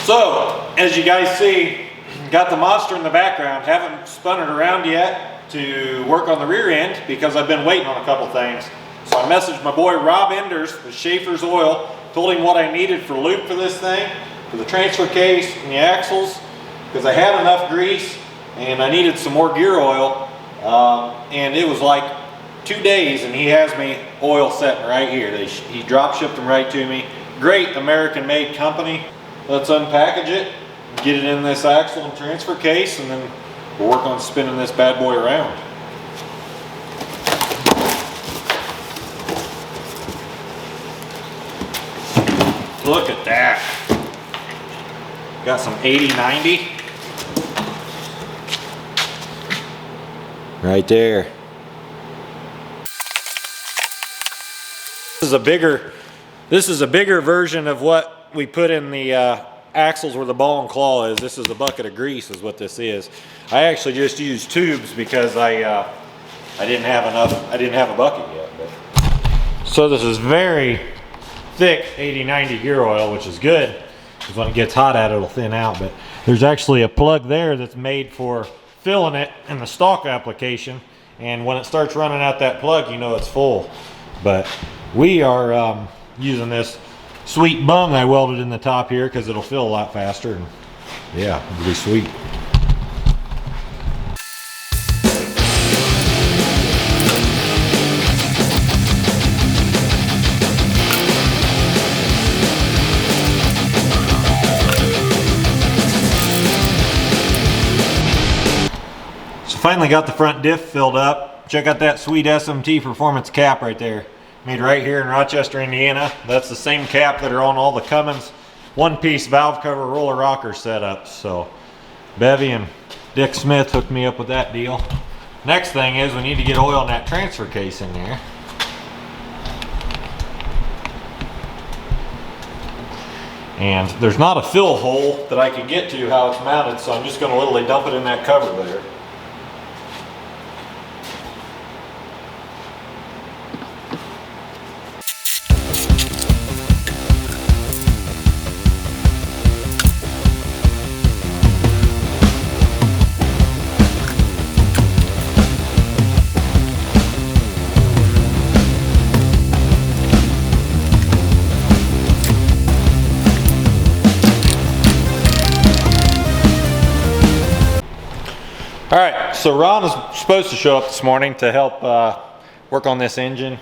So, as you guys see, got the monster in the background. Haven't spun it around yet to work on the rear end because I've been waiting on a couple things. So I messaged my boy Rob Enders with Schaeffer's Oil, told him what I needed for lube for this thing, for the transfer case and the axles, because I had enough grease and I needed some more gear oil. And it was like 2 days and he has me oil setting right here. He drop shipped them right to me. Great American made company. Let's unpackage it, get it in this axle and transfer case, and then we'll work on spinning this bad boy around. Look at that. Got some 80/90 right there. This is a bigger version of what we put in the axles where the ball and claw is. This is a bucket of grease is what this is. I actually just used tubes because I didn't have enough. I didn't have a bucket yet. But. So this is very thick 80/90 gear oil, which is good because when it gets hot out it'll thin out. But there's actually a plug there that's made for filling it in the stock application, and when it starts running out that plug, you know it's full. But we are using this sweet bung I welded in the top here because it'll fill a lot faster, and yeah, it'll be sweet. So finally got the front diff filled up. Check out that sweet SMT performance cap right there. Made right here in Rochester, Indiana. That's the same cap that are on all the Cummins one-piece valve cover roller rocker setups. So Bevy and Dick Smith hooked me up with that deal. Next thing is we need to get oil in that transfer case in there. And there's not a fill hole that I can get to how it's mounted, so I'm just going to literally dump it in that cover there. All right, so Ron is supposed to show up this morning to help work on this engine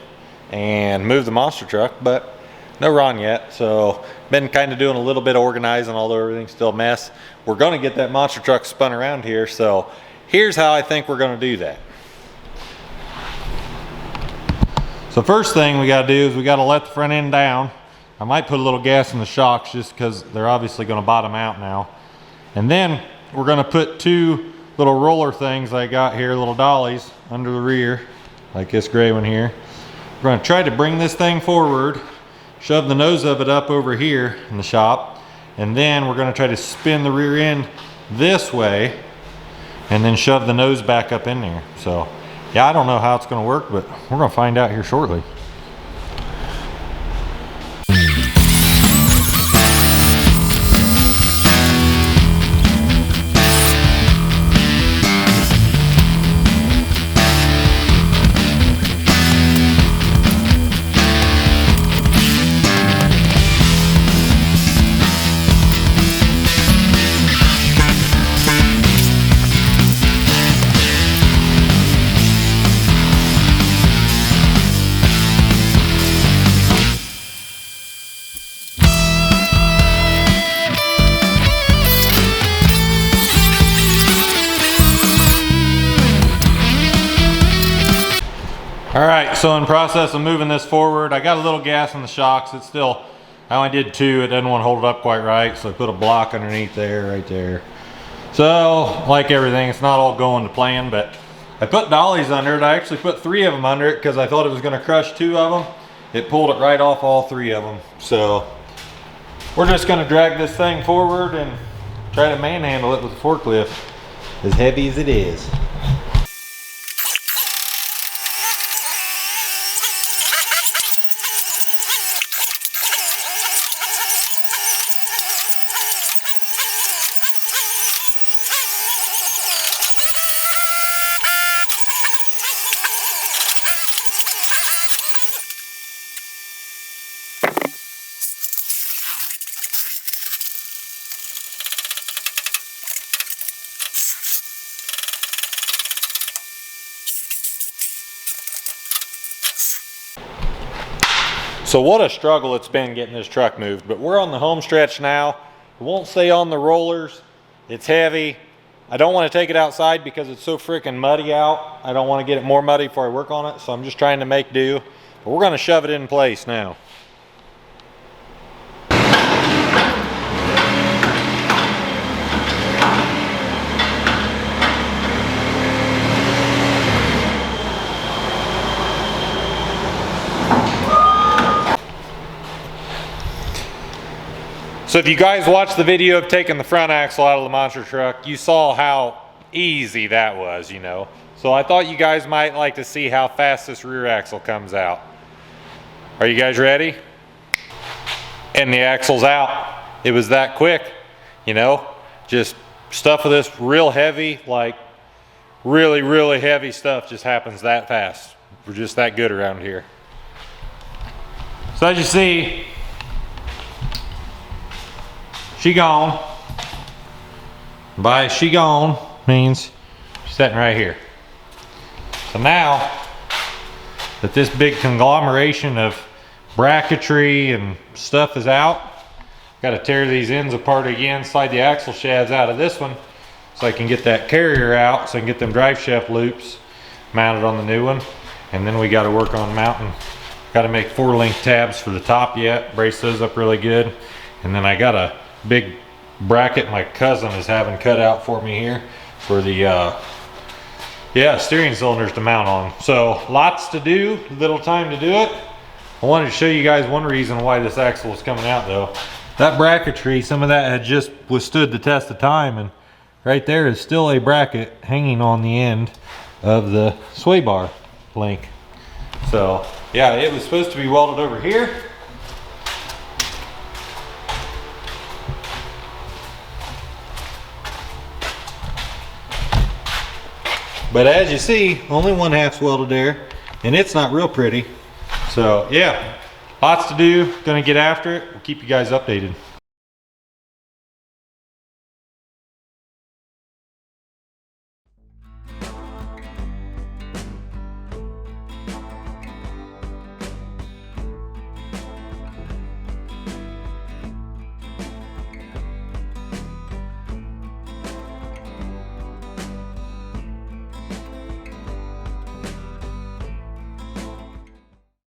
and move the monster truck, but no Ron yet. So been kind of doing a little bit of organizing, although everything's still a mess. We're going to get that monster truck spun around here, so here's how I think we're going to do that. So first thing we got to do is we got to let the front end down. I might put a little gas in the shocks just because they're obviously going to bottom out now. And then we're going to put two little roller things I got here, little dollies under the rear, like this gray one here. We're going to try to bring this thing forward, shove the nose of it up over here in the shop, and then we're going to try to spin the rear end this way and then shove the nose back up in there. So yeah, I don't know how it's going to work, but we're going to find out here shortly. All right, so in process of moving this forward, I got a little gas in the shocks. It's still, I only did two. It doesn't want to hold it up quite right, so I put a block underneath there, right there. So, like everything, it's not all going to plan, but I put dollies under it. I actually put 3 of them under it because I thought it was going to crush 2 of them. It pulled it right off all 3 of them. So, we're just going to drag this thing forward and try to manhandle it with the forklift, as heavy as it is. So what a struggle it's been getting this truck moved, but we're on the home stretch now. It won't stay on the rollers. It's heavy. I don't want to take it outside because it's so freaking muddy out. I don't want to get it more muddy before I work on it, so I'm just trying to make do. But we're going to shove it in place now. So if you guys watched the video of taking the front axle out of the monster truck, you saw how easy that was, you know. So I thought you guys might like to see how fast this rear axle comes out. Are you guys ready? And the axle's out. It was that quick, you know. Just stuff of this real heavy, like really, really heavy stuff just happens that fast. We're just that good around here. So as you see, she gone. By she gone means she's sitting right here. So now that this big conglomeration of bracketry and stuff is out, got to tear these ends apart again, slide the axle shafts out of this one so I can get that carrier out, so I can get them drive shaft loops mounted on the new one. And then we got to work on mounting. Got to make 4-link tabs for the top yet, brace those up really good. And then I got a big bracket my cousin is having cut out for me here for the steering cylinders to mount on. So lots to do, little time to do it. I wanted to show you guys one reason why this axle is coming out though. That bracketry, some of that had just withstood the test of time, and right there is still a bracket hanging on the end of the sway bar link. So yeah, it was supposed to be welded over here. But as you see, only one half's welded there, and it's not real pretty. So yeah, lots to do, gonna get after it. We'll keep you guys updated.